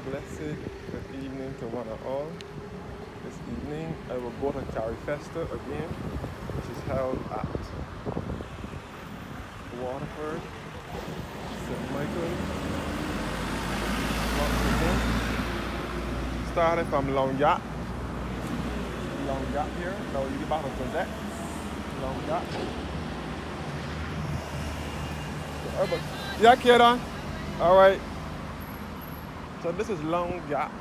blessed good evening to one and all. This evening I will go to Carifesta again, which is held at Waterford, St. Michael, once again. Starting from Long Gap here. Now you get back to Cosette. Long Gap. Yeah, kid. Alright. So this is Long Gap.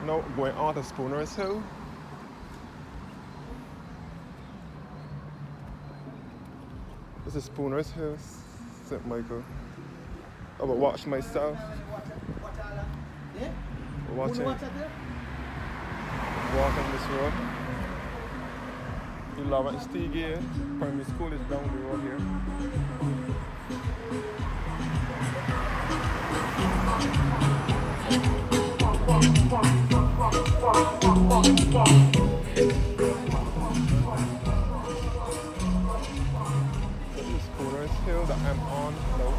Now going on to Spooner's Hill. This is Spooner's Hill, St. Michael. I will watch myself. Walking this road. The Lawrence T. Primary School is down the road here. This is Spooner's Hill that I'm on now.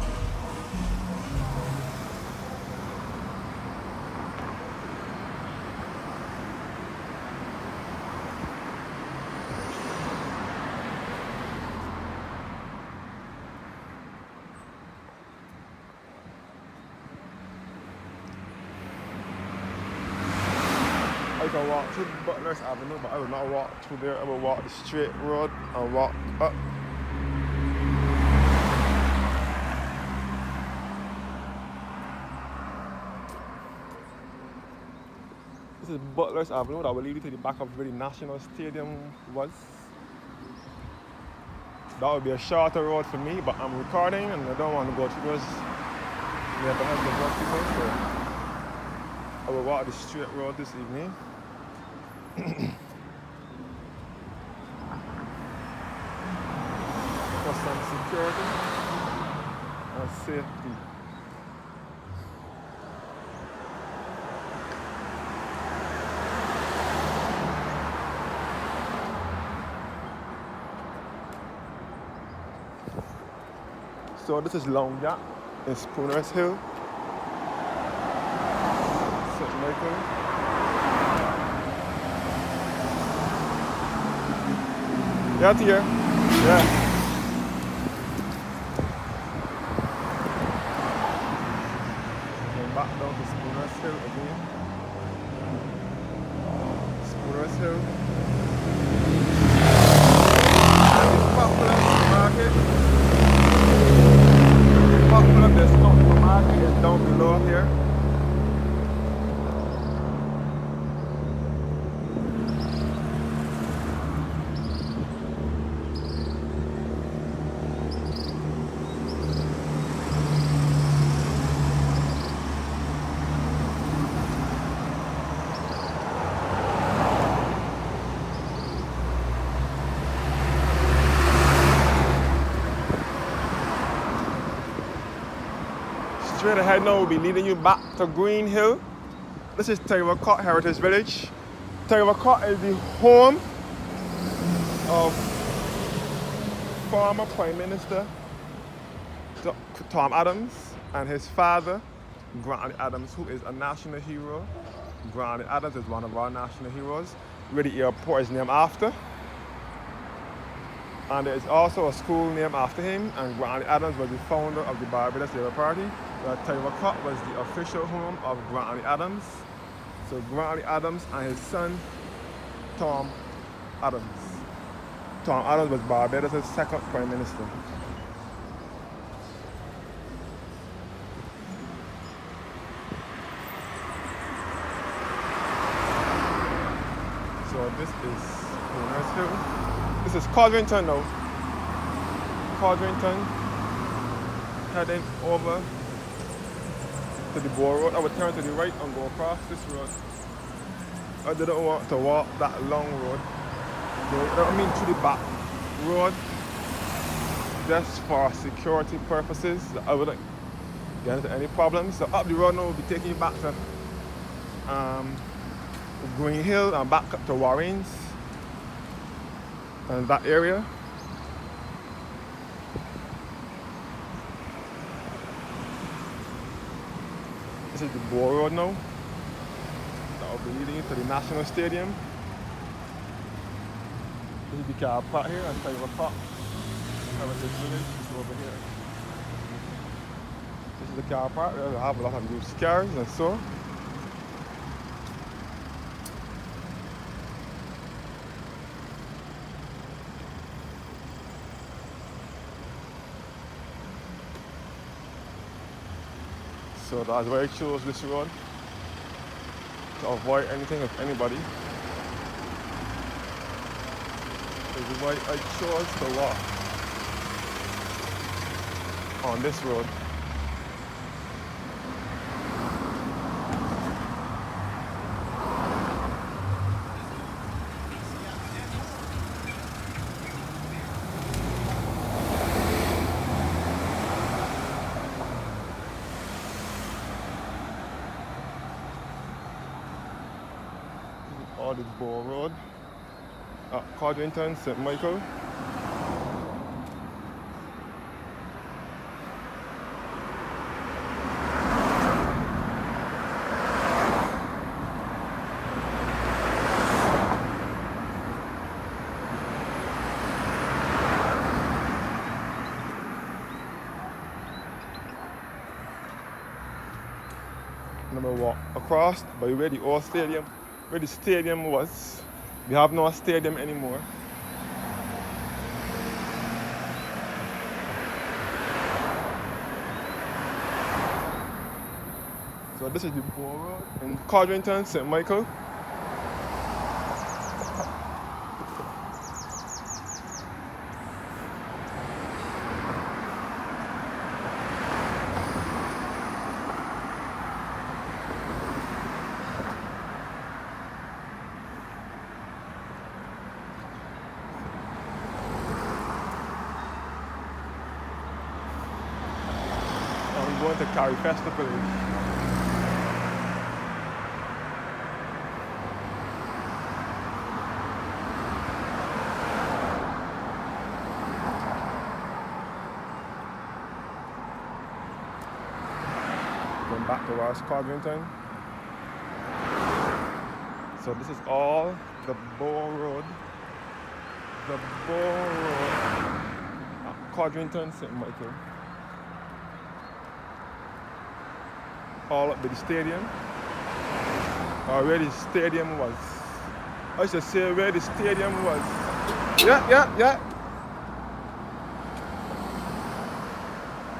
I can walk through Butler's Avenue, but I will not walk through there. I will walk the straight road and walk up. This is Butler's Avenue that will lead you to the back of where the National Stadium was. That would be a shorter road for me, but I'm recording and I don't want to go through those neighborhoods of work people, so I will walk the straight road this evening. For some security and safety. So this is Long Gap in Spooner's Hill, St. Michael. Yeah, here. Yeah. Going back down to Spooner's Hill again. Spooner's Hill. And this popular market. Popular discount market is down below here. Straight ahead now will be leading you back to Green Hill. This is Terracotta Heritage Village. Terracotta is the home of former Prime Minister Tom Adams and his father, Grantley Adams, who is a national hero. Grantley Adams is one of our national heroes, where the airport is named after. And there is also a school named after him, and Grantley Adams was the founder of the Barbados Labour Party. Terracotta was the official home of Grantley Adams. So Grantley Adams and his son, Tom Adams. Tom Adams was Barbados' second Prime Minister. So this is Spooner's Hill. This is Codrington now. Codrington, heading over to the Boar Road. I would turn to the right and go across this road. I didn't want to walk that long road. I mean through the back road, just for security purposes. I wouldn't get into any problems. So up the road now will be taking you back to Green Hill and back up to Warrens and that area. This is the Boar Road now. That will be leading to the National Stadium. This is the car park here at 5 o'clock. Heritage Village is over here. This is the car park. We have a lot of used cars and so. So that's why I chose this road, to avoid anything with anybody. This is why I chose to walk on this road. All the Boar Road at Codrington, St. Michael. Number walk across by where the old stadium, where the stadium was. We have no stadium anymore. So this is the Boar Road in Codrington, St. Michael. I'm going to Carifesta village. Going back towards Codrington. So this is all the Boar Road. The Boar Road at Codrington, St. Michael. All up by the stadium, or where the stadium was. I should say where the stadium was. Yeah.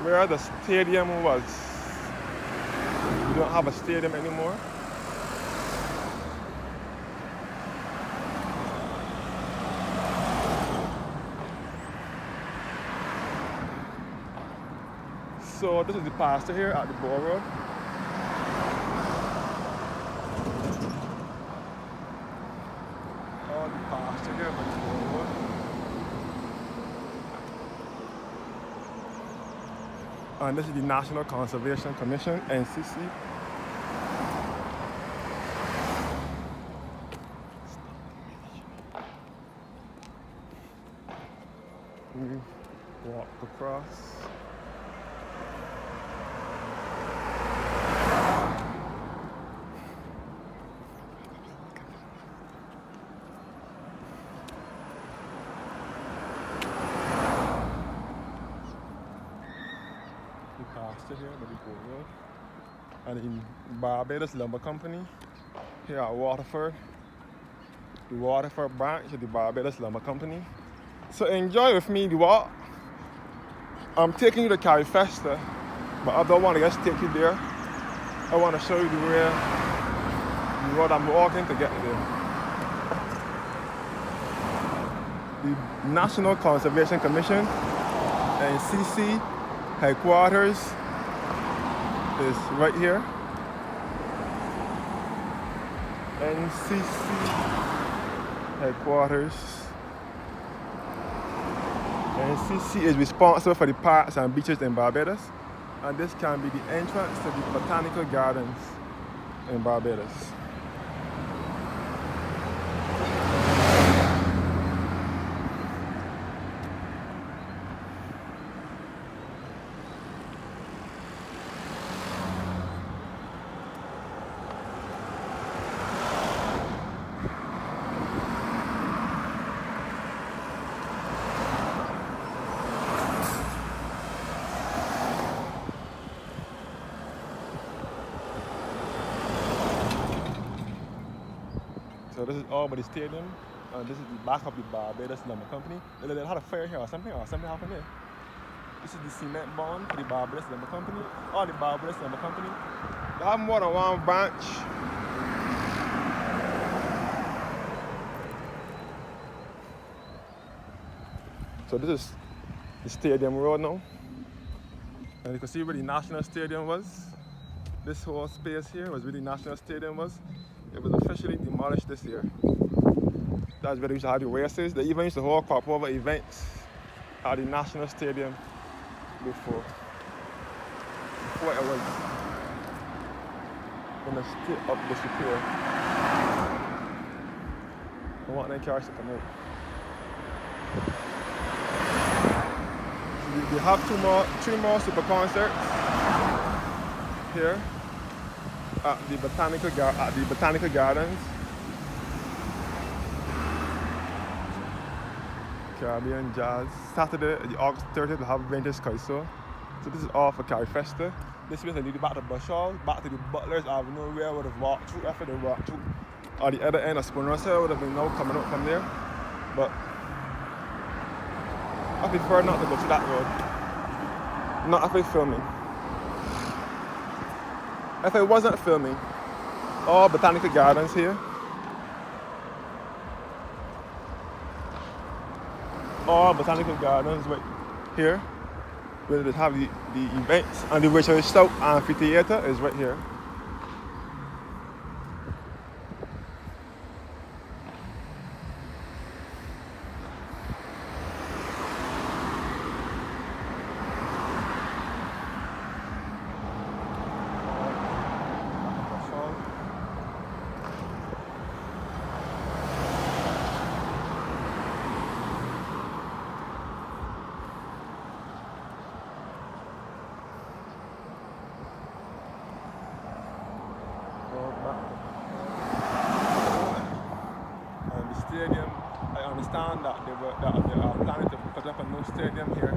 Where the stadium was. We don't have a stadium anymore. So this is the pasture here at the Boar Road. All the pasture here at the Boar Road. And this is the National Conservation Commission, NCC. We walk across. Pasture here by the Boar Road, and in Barbados Lumber Company here at Waterford, the Waterford branch of the Barbados Lumber Company. So enjoy with me the walk. I'm taking you to Carifesta, but I don't want to just take you there. I want to show you the road I'm walking to get there. The National Conservation Commission and NCC headquarters is right here. NCC headquarters. NCC is responsible for the parks and beaches in Barbados, and this can be the entrance to the botanical gardens in Barbados. So this is Albany Stadium. This is the back of the Barbados Lumber Company. They had a fire here or something happened here. This is the cement bond for the Barbados Lumber Company. Or the Barbados Lumber Company. They have more than one branch. So this is the stadium road now. And you can see where the National Stadium was. This whole space here was where the National Stadium was. It was officially demolished this year. That's where they used to have the races. They even used to hold crossover events at the National Stadium before it was in a state of disrepair. I want them cars to come out. We have three more super concerts here at the Botanical Gardens. Caribbean Jazz. Saturday, the August 30th, we have Vintage Kaiso. So this is all for Carifesta. This place I lead you back to Bush Hall, back to the Butlers Avenue, where I would have walked through after the walk through. Or the other end of Spooners Hill would have been now coming up from there. But I prefer not to go to that road. Not if I'm filming. If I wasn't filming, all Botanical Gardens here. All Botanical Gardens right here. Where they have the events, and the Richard Stout Amphitheater is right here. And the stadium, I understand that they are planning to put up a new stadium here.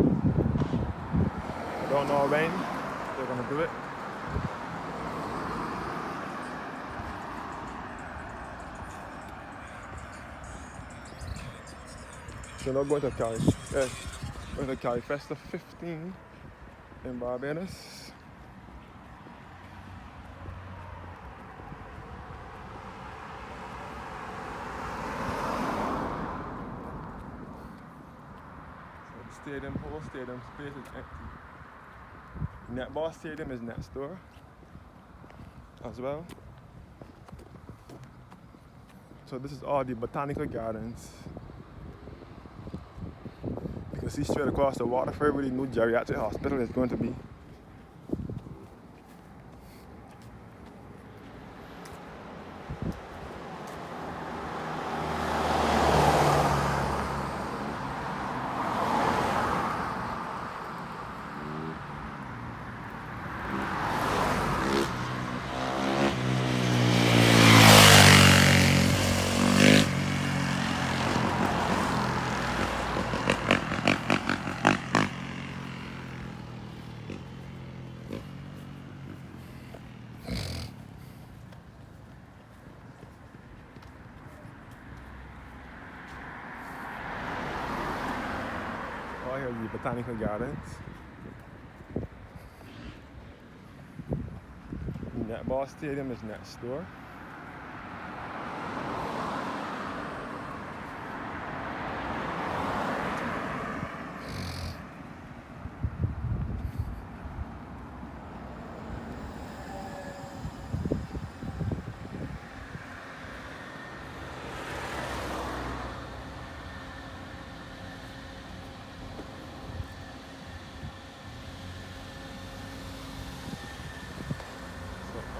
I don't know when they're going to do it. So now going to Carifesta 15 in Barbados. Whole stadium space is empty. Netball stadium is next door as well. So this is all the Botanical Gardens. You can see straight across the Waterford where the new geriatric hospital is going to be. Here are the Botanical Gardens. The netball stadium is next door.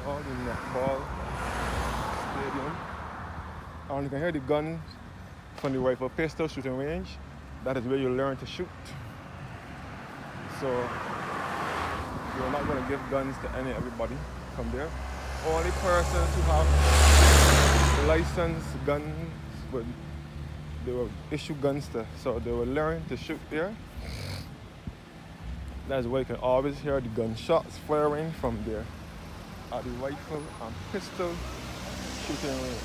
All the netball stadium. And you can hear the guns from the rifle pistol shooting range. That is where you learn to shoot. So you're not going to give guns to everybody from there. Only persons who have licensed guns they will issue guns to. So they will learn to shoot there. That's why you can always hear the gunshots firing from there at the rifle and pistol shooting range.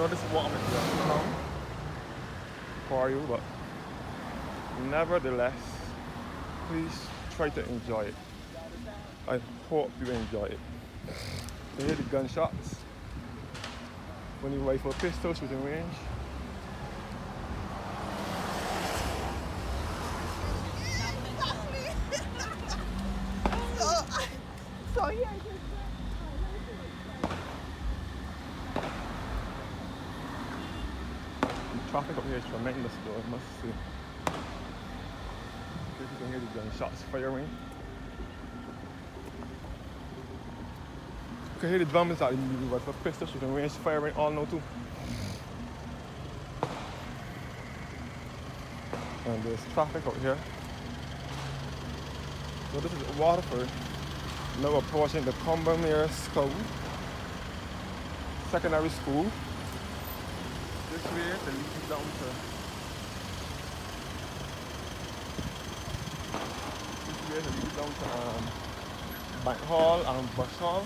know this water might be a town for you, but nevertheless, please try to enjoy it. I hope you enjoy it. You hear the gunshots when you rifle pistols within range. The traffic up here is tremendous though, I must say. You can hear the gunshots firing. You can hear the drums that you rifle pistols within range firing all now too. And there's traffic out here. So this is Waterford. Now approaching the Combermere School, secondary school. This way to lead down to Bank Hall and Bush Hall.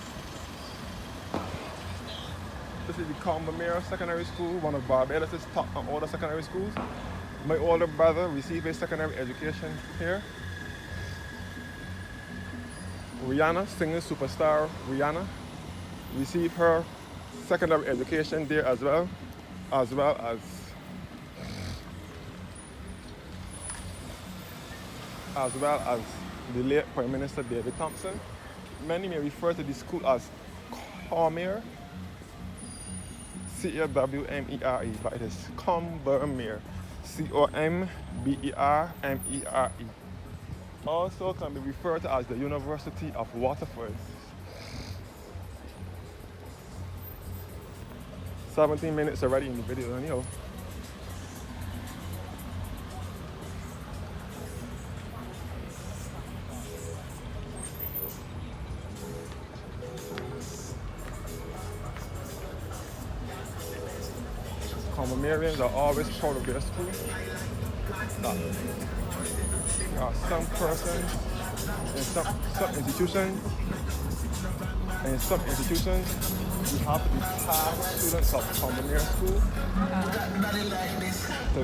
This is the Combermere Secondary School, one of Barbados' top and older secondary schools. My older brother received his secondary education here. Rihanna, singing superstar Rihanna, received her secondary education there as well as the late Prime Minister David Thompson. Many may refer to the school as Combermere, C-A-W-M-E-R-E, but it is Combermere, C-O-M-B-E-R-M-E-R-E. Also can be referred to as the University of Waterford. 17 minutes already in the video anyhow. Combermereans are always proud of their school. There are some persons in some institutions, you have to be past students of Combermere School to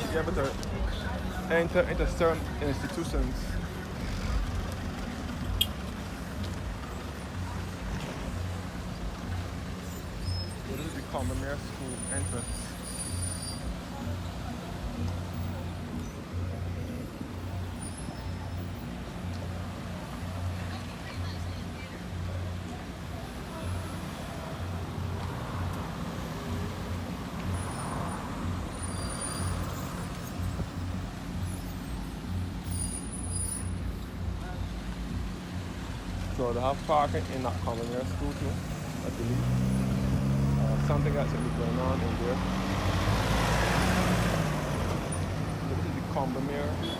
be able to enter into certain institutions. So this is the Combermere School entrance. So they have parking in that Combermere School too, I believe. Something else will be going on in there. So this is the Combermere School.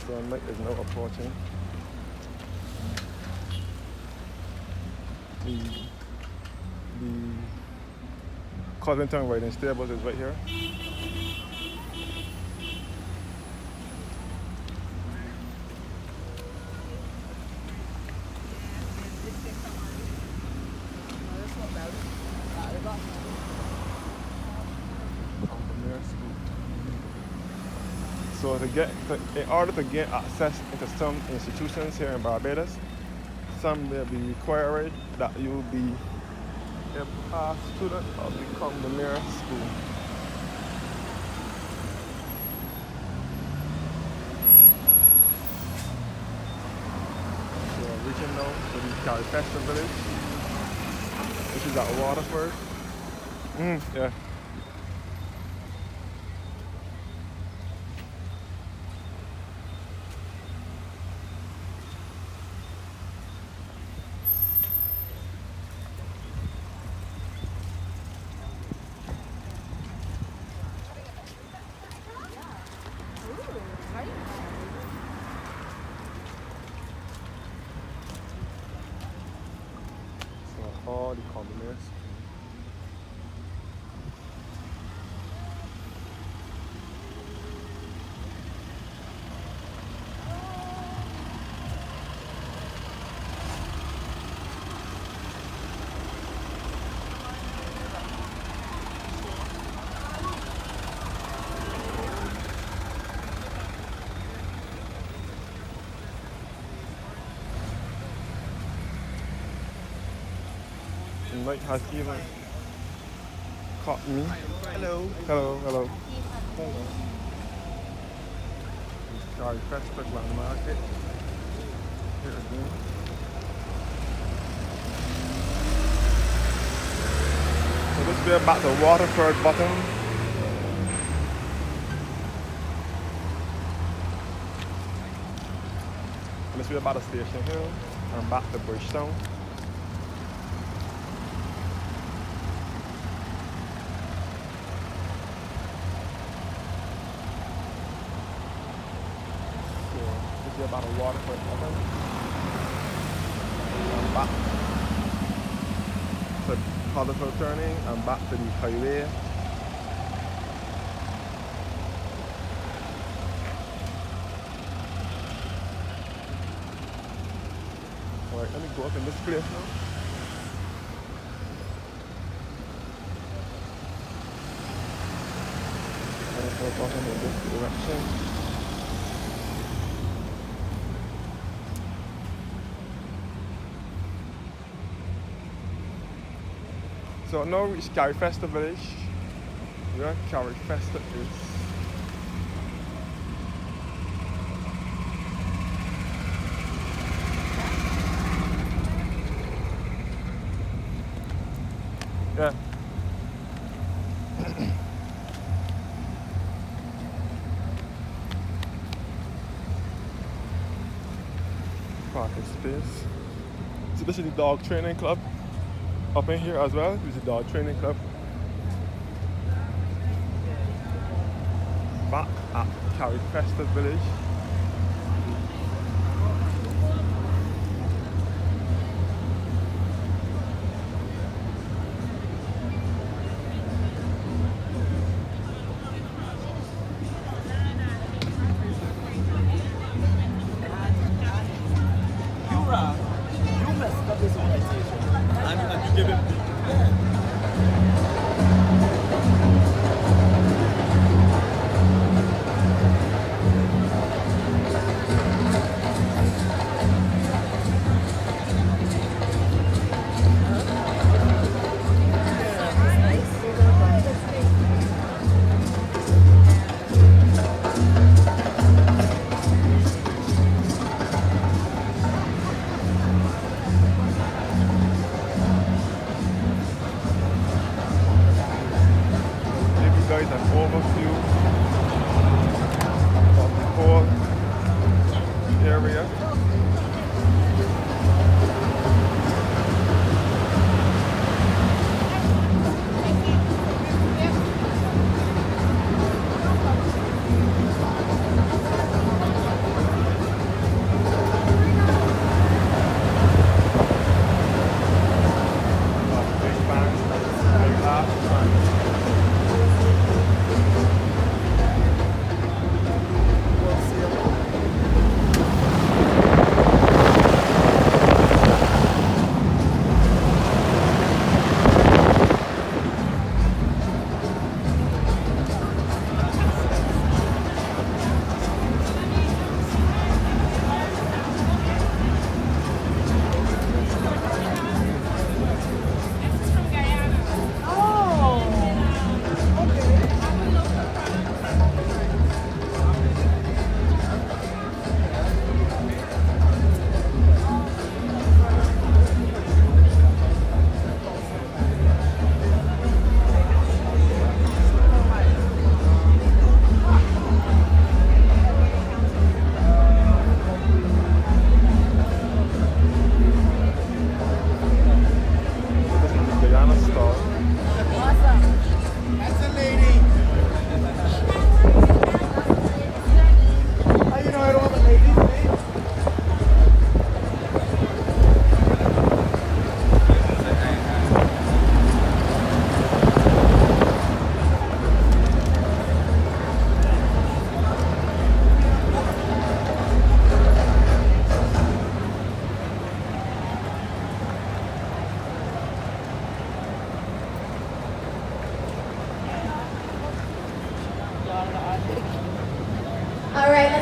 Sunlight is now approaching. The Covington Riding Stables is right here. So in order to gain access into some institutions here in Barbados, some will be required that you be a past student of the Combermere School. So we're reaching now to the Carifesta village, which is at Waterford. Yeah. combination. The night has even caught me. Hello. Hello, hello. Carifesta Land Market. Here again. So this way back to Waterford bottom. And this way back to Station Hill and back to Bridgetown. About a Waterford bottom. And back to Waterford turning and back to the highway. Alright, let me go up in this place now. And go up in this direction. So now we reach Carifesta village, where Carifesta is. Yeah. Parking space. So this is the dog training club. Up in here as well, there's a dog training club. Back at Carifesta village. You messed up this organization. And you give it. Guys, an overview of the whole area. Big band, big laugh,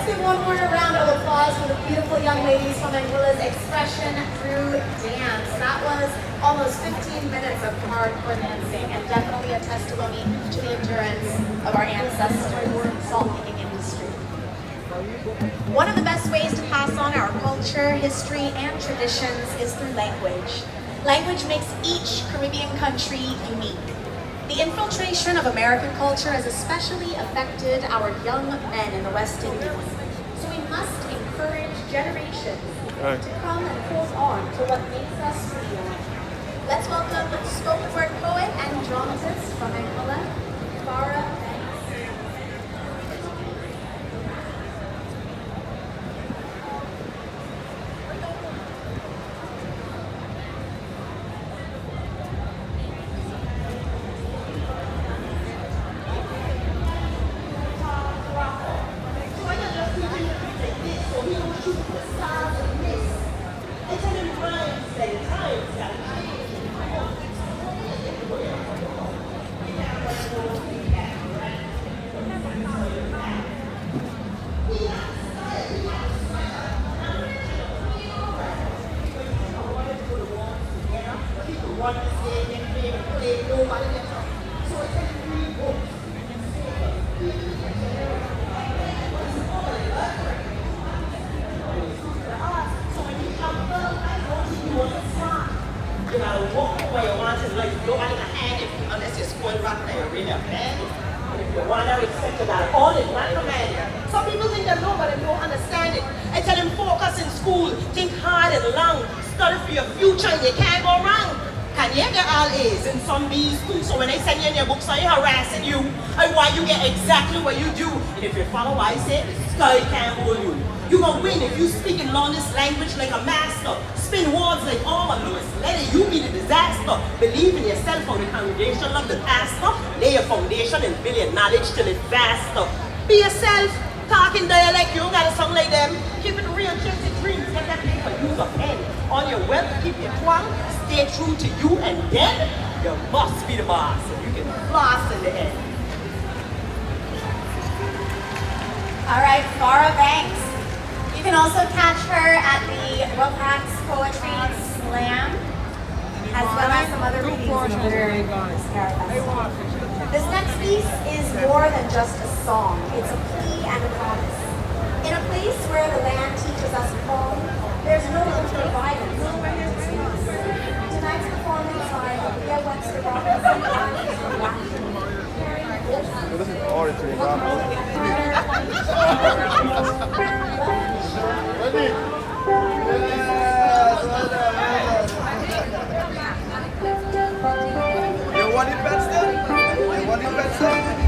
Let's give one more round of applause for the beautiful young ladies from Anguilla's expression through dance. That was almost 15 minutes of hardcore dancing and definitely a testimony to the endurance of our ancestors in the salt-making industry. One of the best ways to pass on our culture, history, and traditions is through language. Language makes each Caribbean country unique. The infiltration of American culture has especially affected our young men in the West Indies. So we must encourage generations to come and hold on to what makes us real. Let's welcome spoken word poet and dramatist from Anguilla, Farah. Some people think they know, but they don't understand it. I tell them focus in school, think hard and long, study for your future, and you can't go wrong. Can you get all A's and some B's too? So when they send you in your books, are you harassing you? I want you get exactly what you do. And if you follow what I say, sky can't hold you. You're gonna win if you speak in London's language like a master. Spin words like armor, Lewis. Let it you be the disaster. Believe in yourself for the congregation of the pastor. Lay your foundation and build your knowledge till it's vaster. Be yourself. Talking dialect, you don't gotta sound like them. Keep it real, chase your dreams. Get that paper, use a pen. On your web, keep your twang. Stay true to you, and then you must be the boss. And you can floss in the end. All right, Farah Banks. You can also catch her at the Rough Acts Poetry Slam, as well as some other readings in the Carifesta. This next piece is more than just a song. It's a plea and a promise. In a place where the land teaches us calm, there's no room for violence. Tonight's performance by Anguilla Webster Robinson is from Waterford. This is oratory, You want it better? You want it better?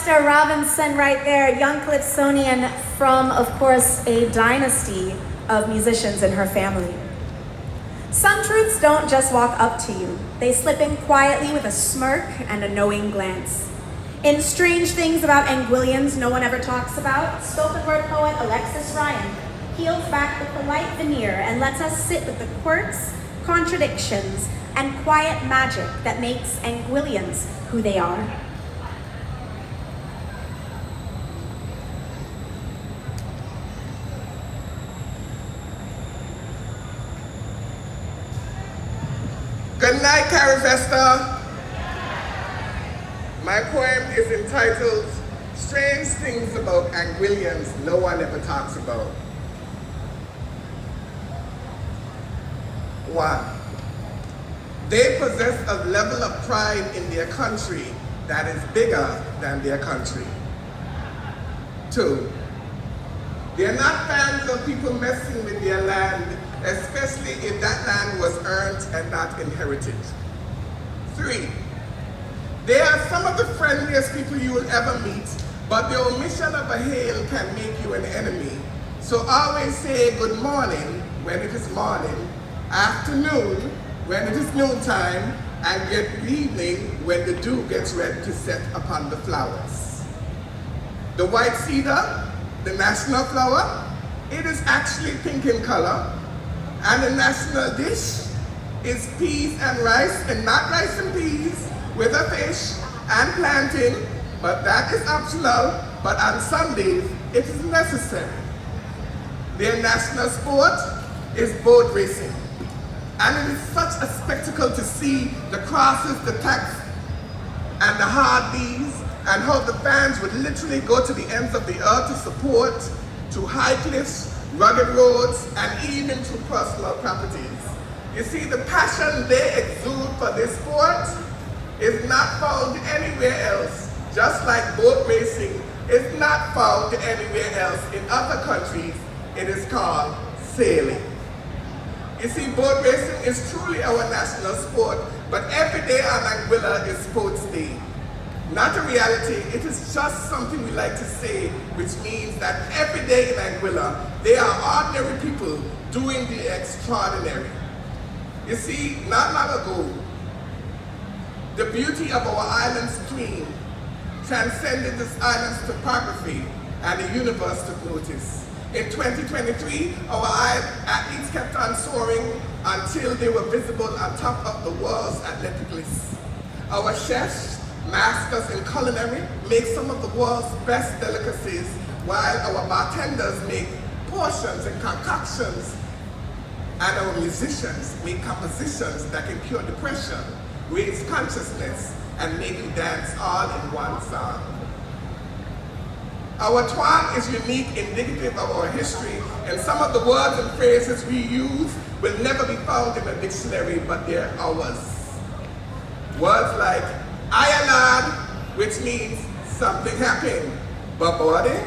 Mr. Robinson right there, young Calypsonian from, of course, a dynasty of musicians in her family. Some truths don't just walk up to you. They slip in quietly with a smirk and a knowing glance. In Strange Things About Anguillians No One Ever Talks About, spoken word poet Alexis Ryan peels back the polite veneer and lets us sit with the quirks, contradictions, and quiet magic that makes Anguillians who they are. Good night, Carifesta. My poem is entitled Strange Things About Anguillians No One Ever Talks About. 1. They possess a level of pride in their country that is bigger than their country. 2. They are not fans of people messing with their land, especially if that land was earned and not inherited. 3. They are some of the friendliest people you will ever meet, but the omission of a hail can make you an enemy. So always say good morning when it is morning, afternoon when it is noontime, and good evening when the dew gets ready to set upon the flowers. The white cedar, the national flower, it is actually pink in color, and the national dish is peas and rice, and not rice and peas, with a fish and plantain, but that is optional, but on Sundays it is necessary. Their national sport is boat racing, and it is such a spectacle to see the crosses, the tacks, and the hard B's, and how the fans would literally go to the ends of the earth to support, to high cliffs, rugged roads, and even to personal properties. You see, the passion they exude for this sport is not found anywhere else, just like boat racing is not found anywhere else in other countries. It is called sailing. You see, boat racing is truly our national sport, but every day on Anguilla is Sports Day. Not a reality, it is just something we like to say, which means that every day in Anguilla, there are ordinary people doing the extraordinary. You see, not long ago, the beauty of our island stream transcended this island's topography, and the universe took notice. In 2023, our athletes kept on soaring until they were visible on top of the world's athletic list. Our chefs, masters in culinary, make some of the world's best delicacies, while our bartenders make potions and concoctions, and our musicians make compositions that can cure depression, raise consciousness, and make you dance all in one song. Our twang is unique, indicative of our history, and some of the words and phrases we use will never be found in a dictionary, but they're ours. Words like ayalad, which means something happened, but body,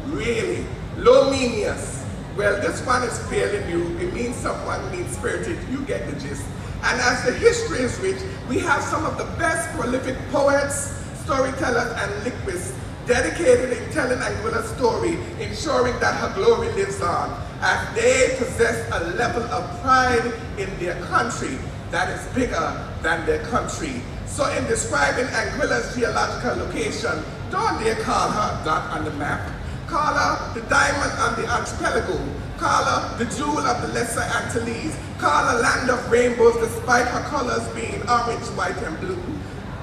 really, lominius. Well, this one is fairly new. It means someone mean-spirited. You get the gist. And as the history is rich, we have some of the best prolific poets, storytellers, and linguists dedicated in telling Anguilla's story, ensuring that her glory lives on, as they possess a level of pride in their country that is bigger than their country. So in describing Anguilla's geological location, don't dare call her dot on the map. Call her the diamond on the archipelago. Call her the jewel of the Lesser Antilles. Call her land of rainbows despite her colors being orange, white, and blue.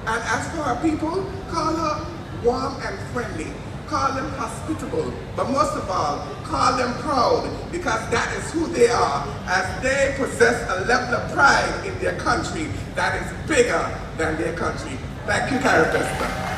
And as for her people, call her warm and friendly. Call them hospitable, but most of all, call them proud, because that is who they are, as they possess a level of pride in their country that is bigger than their country. Thank you, Carifesta.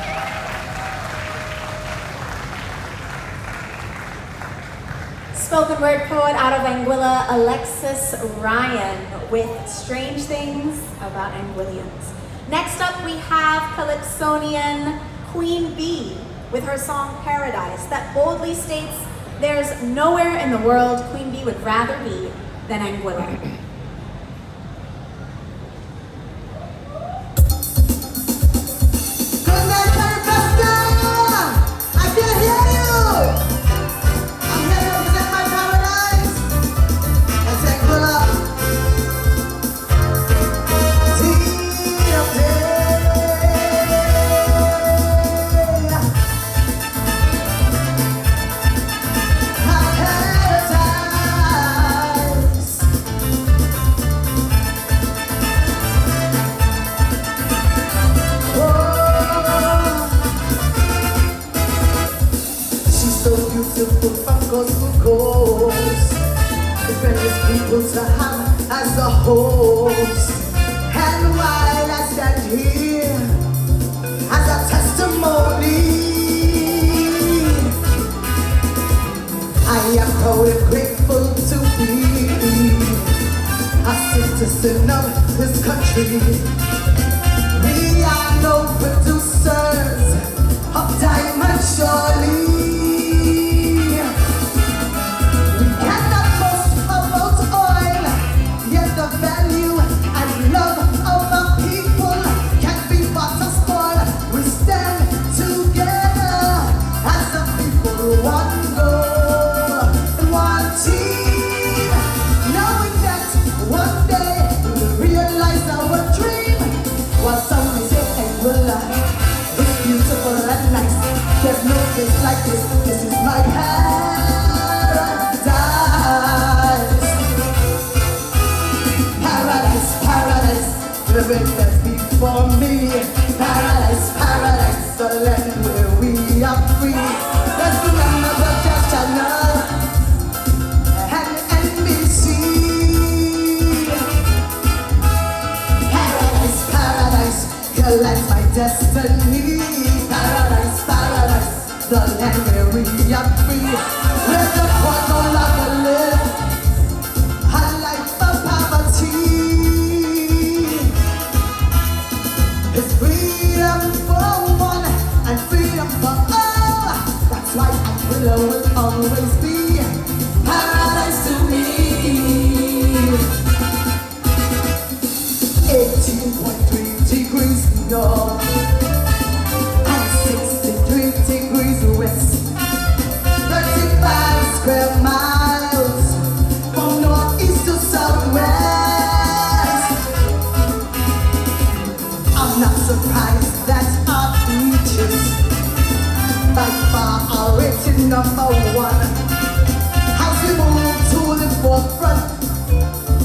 Spoken word poet out of Anguilla, Alexis Ryan, with Strange Things About Anguillians. Next up, we have Calypsonian Queen Bee with her song Paradise that boldly states there's nowhere in the world Queen Bee would rather be than Anguilla. Good night, Carifesta! grateful to have as a host. And while I stand here as a testimony, I am proud and grateful to be a citizen of this country. We are no producers of diamond, surely. We cannot boast about oil, yet the value and love of our people can be bought or spoiled. We stand together as a people, one goal and one team, knowing that one day we will realize our dream. While some may say Anguilla is beautiful and nice, there's no place like this. This is my paradise. Paradise, paradise, living that's before me. Paradise, paradise, the land where we are free. Let's remember the Just Channel and NBC. Paradise, paradise, here lies my destiny. Paradise, paradise, the land where we are free. Where the poor no longer live a life of poverty. It's freedom for one and freedom for all. That's why Anguilla will always be paradise to me. 18.3 degrees north and 63 degrees west. 35 square miles from northeast to southwest. I'm not surprised that our beaches by far are rated #1 as we move to the forefront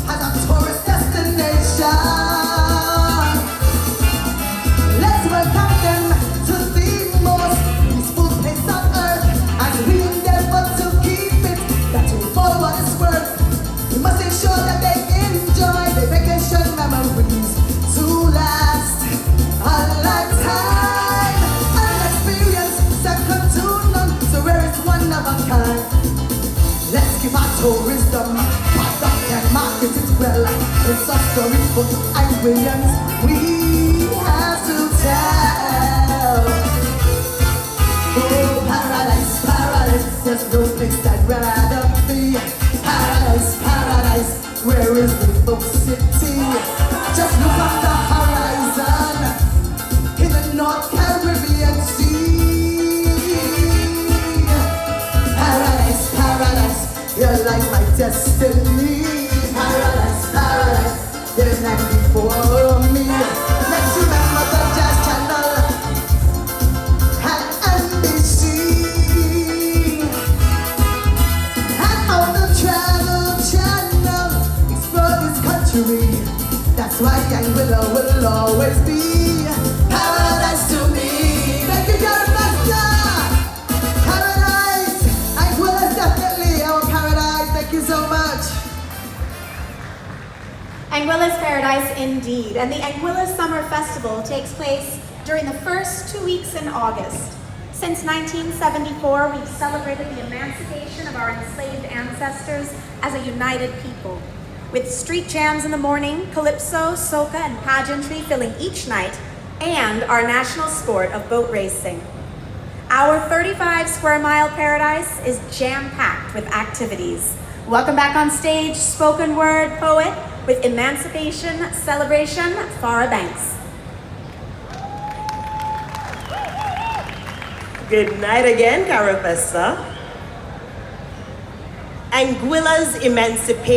as a tourist destination. Let's welcome them to the most peaceful place on earth as we endeavor to keep it that we for what it's worth. We must ensure that they enjoy their vacation memories to last a lifetime. An experience second to none, so where it's one of a kind. Let's give our tourism product and market it well. It's a story for Anguillians we have to tell. Oh, paradise, paradise, there's no place I'd rather be. Paradise, paradise, where is the folk city? Just look on the horizon in the North Caribbean Sea. Paradise, paradise, here lies my destiny. Paradise, paradise, there's none before me. Let's remember the Jazz Channel and NBC and all the Travel Channel explore this country. That's why Anguilla will always be paradise to me. Thank you, Carifesta. Paradise, Anguilla is definitely our paradise. Thank you so much. Anguilla's paradise indeed, and the Anguilla Summer Festival takes place during the first 2 weeks in August. Since 1974, we've celebrated the emancipation of our enslaved ancestors as a united people. With street jams in the morning, calypso, soca, and pageantry filling each night, and our national sport of boat racing. Our 35 square mile paradise is jam-packed with activities. Welcome back on stage, spoken word poet with Emancipation Celebration, Farah Banks. Good night again, Carifesta. Anguilla's emancipation